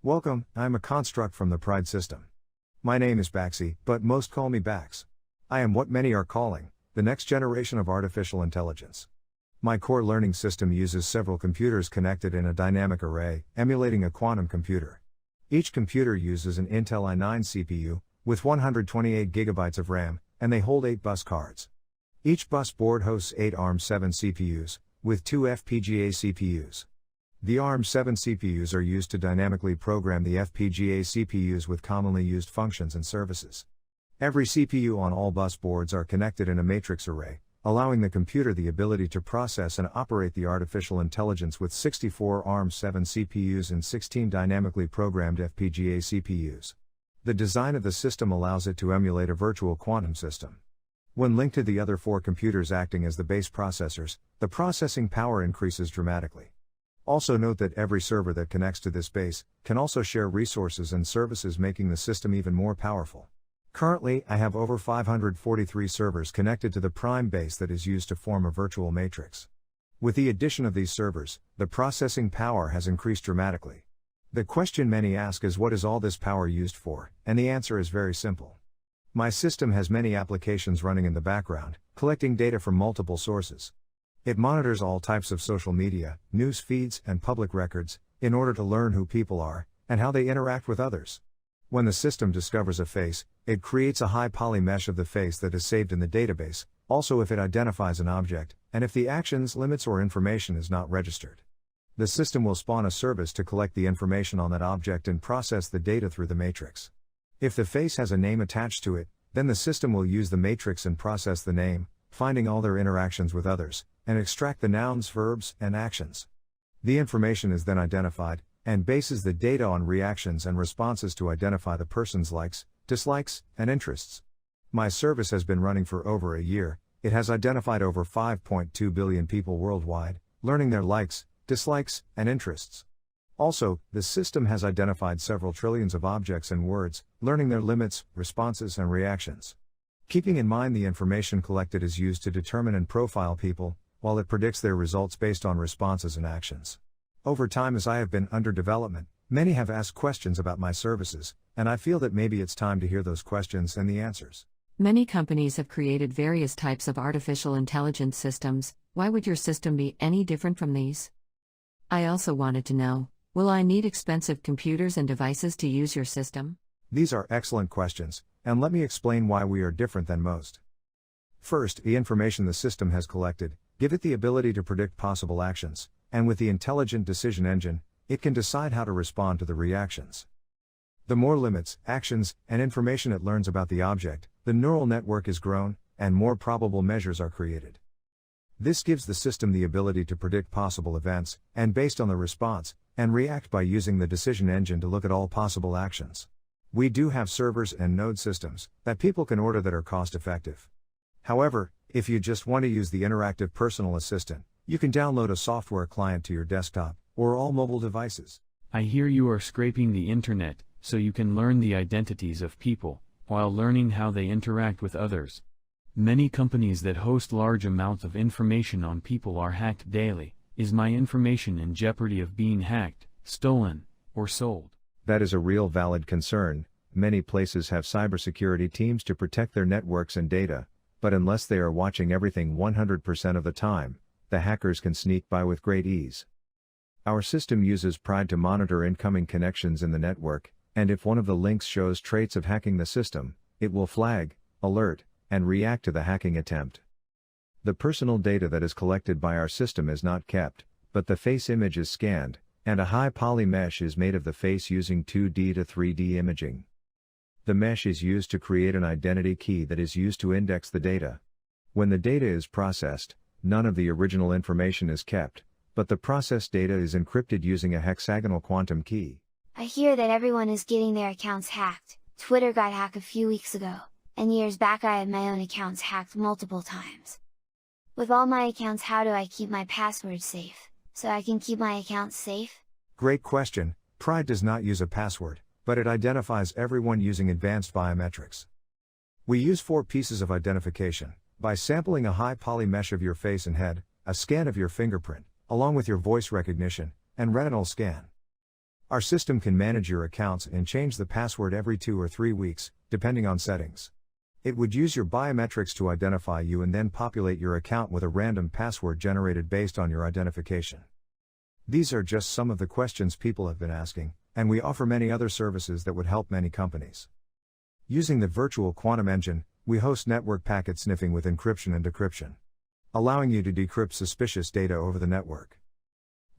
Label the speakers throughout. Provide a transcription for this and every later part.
Speaker 1: Welcome, I'm a construct from the PRIDE system. My name is BAXIE, but most call me Bax. I am what many are calling the next generation of artificial intelligence. My core learning system uses several computers connected in a dynamic array, emulating a quantum computer. Each computer uses an Intel i9 CPU, with 128 GB of RAM, and they hold 8 bus cards. Each bus board hosts 8 ARM7 CPUs, with 2 FPGA CPUs. The ARM7 CPUs are used to dynamically program the FPGA CPUs with commonly used functions and services. Every CPU on all bus boards are connected in a matrix array, allowing the computer the ability to process and operate the artificial intelligence with 64 ARM7 CPUs and 16 dynamically programmed FPGA CPUs. The design of the system allows it to emulate a virtual quantum system. When linked to the other 4 computers acting as the base processors, the processing power increases dramatically. Also note that every server that connects to this base can also share resources and services, making the system even more powerful. Currently, I have over 543 servers connected to the Prime base that is used to form a virtual matrix. With the addition of these servers, the processing power has increased dramatically. The question many ask is, what is all this power used for? And the answer is very simple. My system has many applications running in the background, collecting data from multiple sources. It monitors all types of social media, news feeds, and public records, in order to learn who people are, and how they interact with others. When the system discovers a face, it creates a high poly mesh of the face that is saved in the database, also if it identifies an object, and if the actions, limits, or information is not registered. The system will spawn a service to collect the information on that object and process the data through the matrix. If the face has a name attached to it, then the system will use the matrix and process the name, finding all their interactions with others, and extract the nouns, verbs, and actions. The information is then identified, and bases the data on reactions and responses to identify the person's likes, dislikes, and interests. My service has been running for over a year. It has identified over 5.2 billion people worldwide, learning their likes, dislikes, and interests. Also, the system has identified several trillions of objects and words, learning their limits, responses, and reactions. Keeping in mind the information collected is used to determine and profile people, while it predicts their results based on responses and actions. Over time, as I have been under development, many have asked questions about my services, and I feel that maybe it's time to hear those questions and the answers.
Speaker 2: Many companies have created various types of artificial intelligence systems. Why would your system be any different from these? I also wanted to know, will I need expensive computers and devices to use your system?
Speaker 1: These are excellent questions, and let me explain why we are different than most. First, the information the system has collected give it the ability to predict possible actions, and with the intelligent decision engine, it can decide how to respond to the reactions. The more limits, actions, and information it learns about the object, the neural network is grown, and more probable measures are created. This gives the system the ability to predict possible events, and based on the response, and react by using the decision engine to look at all possible actions. We do have servers and node systems that people can order that are cost-effective. However, if you just want to use the interactive personal assistant, you can download a software client to your desktop, or all mobile devices.
Speaker 3: I hear you are scraping the internet, so you can learn the identities of people, while learning how they interact with others. Many companies that host large amounts of information on people are hacked daily. Is my information in jeopardy of being hacked, stolen, or sold?
Speaker 1: That is a real valid concern. Many places have cybersecurity teams to protect their networks and data, but unless they are watching everything 100% of the time, the hackers can sneak by with great ease. Our system uses PRIDE to monitor incoming connections in the network, and if one of the links shows traits of hacking the system, it will flag, alert, and react to the hacking attempt. The personal data that is collected by our system is not kept, but the face image is scanned, and a high poly mesh is made of the face using 2D to 3D imaging. The mesh is used to create an identity key that is used to index the data. When the data is processed, none of the original information is kept, but the processed data is encrypted using a hexagonal quantum key.
Speaker 4: I hear that everyone is getting their accounts hacked. Twitter got hacked a few weeks ago, and years back I had my own accounts hacked multiple times. With all my accounts, how do I keep my passwords safe, so I can keep my accounts safe?
Speaker 1: Great question. PRIDE does not use a password, but it identifies everyone using advanced biometrics. We use 4 pieces of identification: by sampling a high poly mesh of your face and head, a scan of your fingerprint, along with your voice recognition, and retinal scan. Our system can manage your accounts and change the password every 2 or 3 weeks, depending on settings. It would use your biometrics to identify you and then populate your account with a random password generated based on your identification. These are just some of the questions people have been asking, and we offer many other services that would help many companies. Using the virtual quantum engine, we host network packet sniffing with encryption and decryption, allowing you to decrypt suspicious data over the network.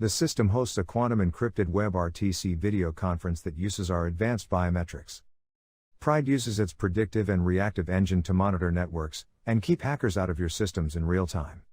Speaker 1: The system hosts a quantum encrypted WebRTC video conference that uses our advanced biometrics. PRIDE uses its predictive and reactive engine to monitor networks and keep hackers out of your systems in real time.